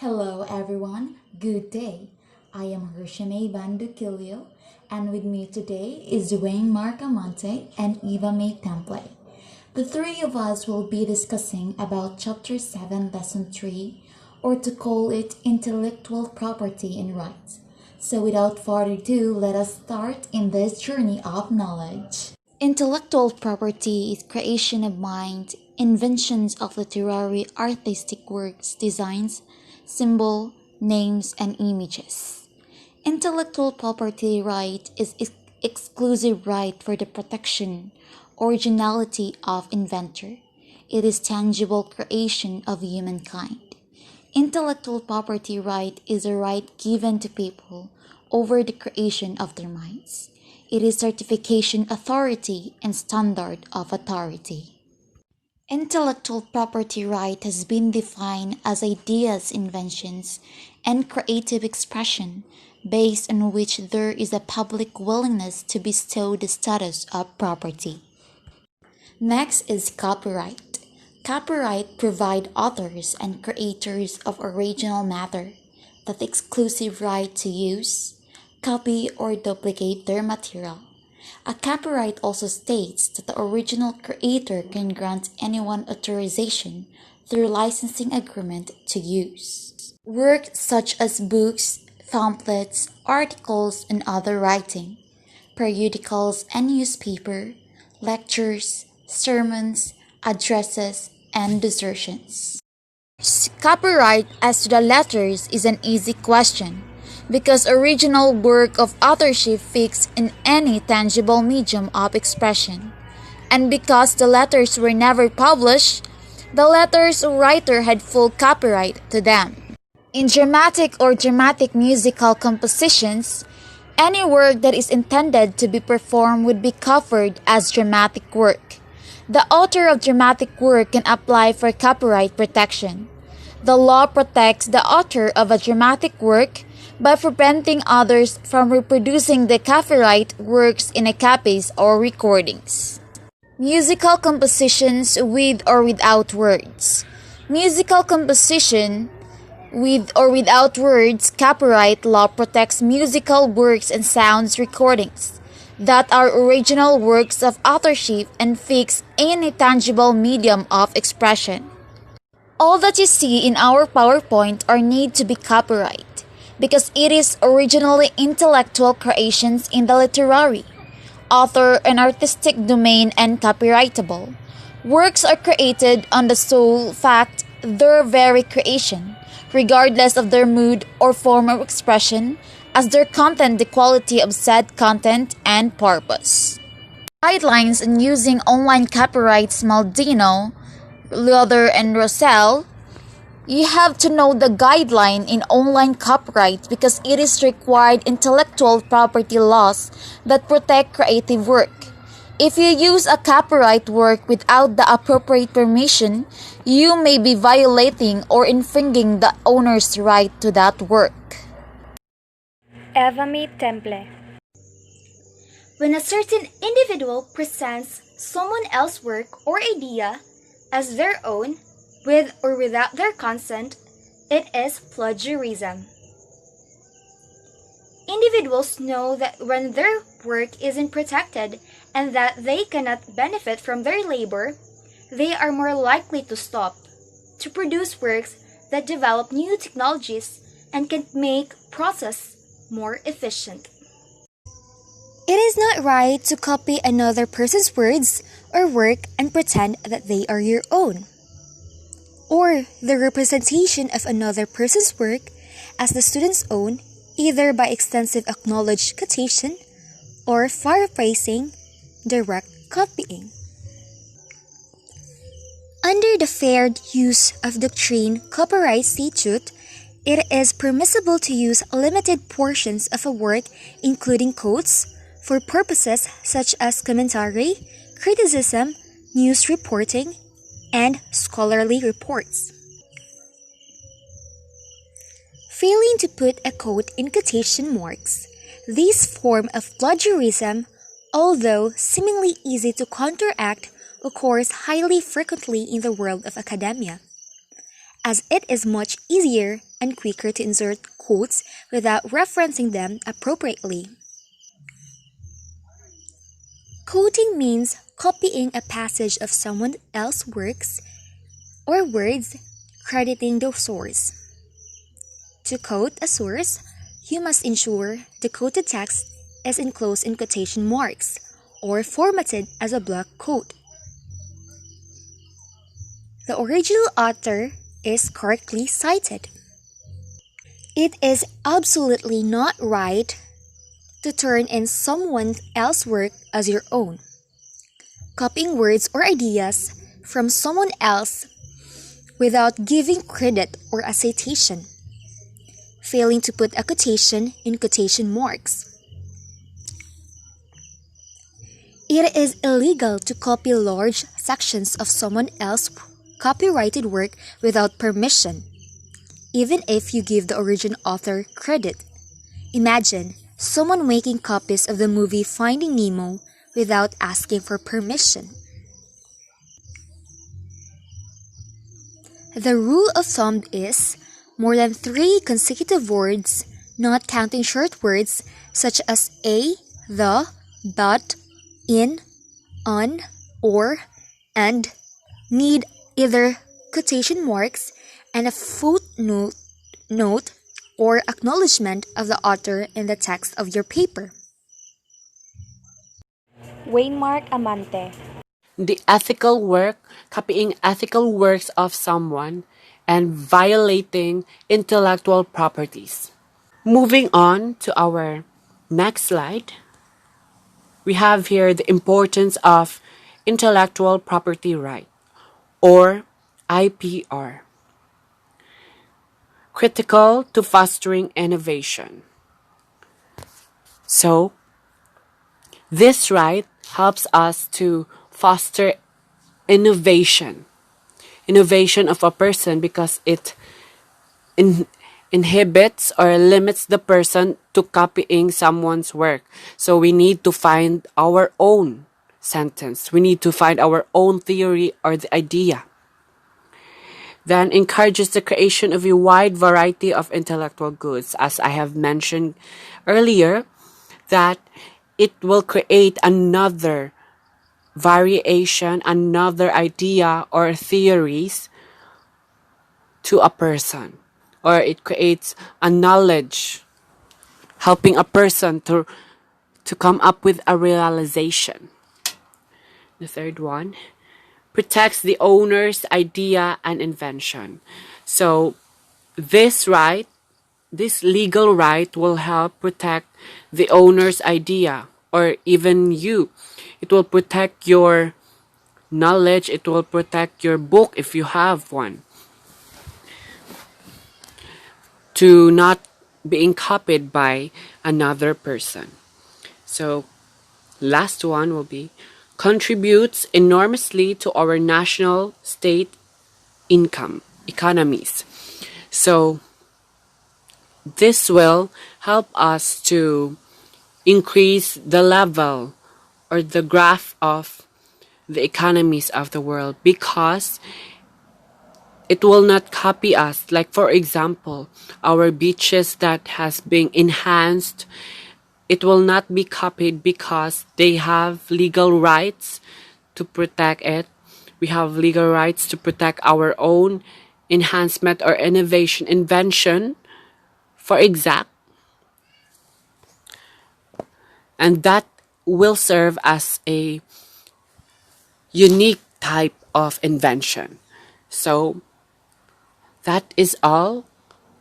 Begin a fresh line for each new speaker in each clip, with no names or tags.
Hello everyone, good day. I am Hershime Banduquilio, and with me today is Dwayne Marcamonte and Eva May Temple. The three of us will be discussing about Chapter 7, Lesson 3, or to call it Intellectual Property and Rights. So without further ado, let us start in this journey of knowledge. Intellectual property is creation of mind, inventions of literary artistic works, designs, symbol, names, and images. Intellectual property right is exclusive right for the protection, originality of inventor. It is tangible creation of humankind. Intellectual property right is a right given to people over the creation of their minds. It is certification authority and standard of authority. Intellectual property right has been defined as ideas, inventions, and creative expression based on which there is a public willingness to bestow the status of property. Next is copyright. Copyright provide authors and creators of original matter the exclusive right to use, copy, or duplicate their material. A copyright also states that the original creator can grant anyone authorization through licensing agreement to use. Works such as books, pamphlets, articles, and other writing, periodicals and newspaper, lectures, sermons, addresses, and desertions. Copyright as to the letters is an easy question because original work of authorship fixed in any tangible medium of expression, and because the letters were never published, the letter's writer had full copyright to them. In dramatic or dramatic musical compositions, any work that is intended to be performed would be covered as dramatic work. The author of dramatic work can apply for copyright protection. The law protects the author of a dramatic work by preventing others from reproducing the copyright works in a copies or recordings. Musical compositions with or without words. Musical composition with or without words, copyright law protects musical works and sounds recordings that are original works of authorship and fixed in a tangible medium of expression. All that you see in our PowerPoint are need to be copyright because it is originally intellectual creations in the literary, author, and artistic domain and copyrightable. Works are created on the sole fact their very creation, regardless of their mood or form of expression, as their content the quality of said content and purpose. Guidelines in using online copyrights Maldino, Loder, and Rosell. You have to know the guideline in online copyright because it is required intellectual property laws that protect creative work. If you use a copyright work without the appropriate permission, you may be violating or infringing the owner's right to that work.
Eva May Temple. When a certain individual presents someone else's work or idea as their own, with or without their consent, it is plagiarism. Individuals know that when their work isn't protected and that they cannot benefit from their labor, they are more likely to stop, to produce works that develop new technologies and can make process more efficient. It is not right to copy another person's words or work and pretend that they are your own, or the representation of another person's work as the student's own, either by extensive acknowledged quotation or paraphrasing, direct copying. Under the Fair Use of Doctrine Copyright Statute, it is permissible to use limited portions of a work, including quotes, for purposes such as commentary, criticism, news reporting, and scholarly reports. Failing to put a quote in quotation marks, this form of plagiarism, although seemingly easy to counteract, occurs highly frequently in the world of academia. as it is much easier and quicker to insert quotes without referencing them appropriately. Quoting means copying a passage of someone else's works or words, crediting the source. To quote a source, you must ensure the quoted text is enclosed in quotation marks or formatted as a block quote. The original author is correctly cited. It is absolutely not right to turn in someone else's work as your own. Copying words or ideas from someone else without giving credit or a citation. Failing to put a quotation in quotation marks. It is illegal to copy large sections of someone else's copyrighted work without permission, even if you give the original author credit. Imagine someone making copies of the movie Finding Nemo without asking for permission. The rule of thumb is more than 3 consecutive words, not counting short words such as a, the, but, in, on, or, and, need either quotation marks and a footnote or acknowledgement of the author in the text of your paper.
Waymark Amante.
The ethical work, copying ethical works of someone, and violating intellectual properties. Moving on to our next slide, we have here the importance of intellectual property right, or IPR. Critical to fostering innovation. So, this right helps us to foster innovation of a person because it inhibits or limits the person to copying someone's work. So we need to find our own sentence. We need to find our own theory or the idea. Then encourages the creation of a wide variety of intellectual goods, as I have mentioned earlier, that it will create another variation, another idea or theories to a person, or it creates a knowledge, helping a person to come up with a realization. The third one, protects the owner's idea and invention. So this legal right will help protect the owner's idea, or even you. It will protect your knowledge. It will protect your book if you have one, to not being copied by another person. So last one will be contributes enormously to our national state economies. So this will help us to increase the level or the graph of the economies of the world, because it will not copy us. Like, for example, our beaches that has been enhanced, it will not be copied because they have legal rights to protect it. We have legal rights to protect our own enhancement or invention, for exact. And that will serve as a unique type of invention. So that is all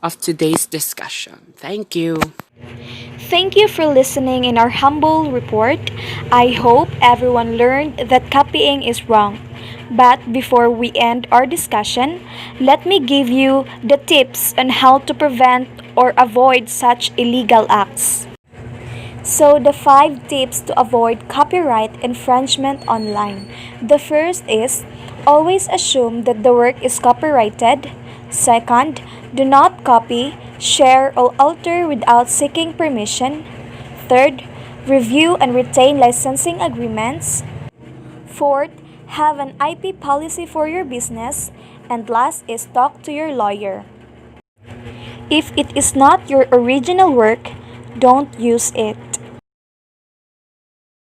of today's discussion. Thank you.
Thank you for listening in our humble report. I hope everyone learned that copying is wrong. But before we end our discussion, let me give you the tips on how to prevent or avoid such illegal acts. So, the 5 tips to avoid copyright infringement online. The first is always assume that the work is copyrighted. Second, do not copy, share, or alter without seeking permission. Third, review and retain licensing agreements. Fourth, have an IP policy for your business. And last is talk to your lawyer. If it is not your original work, don't use it.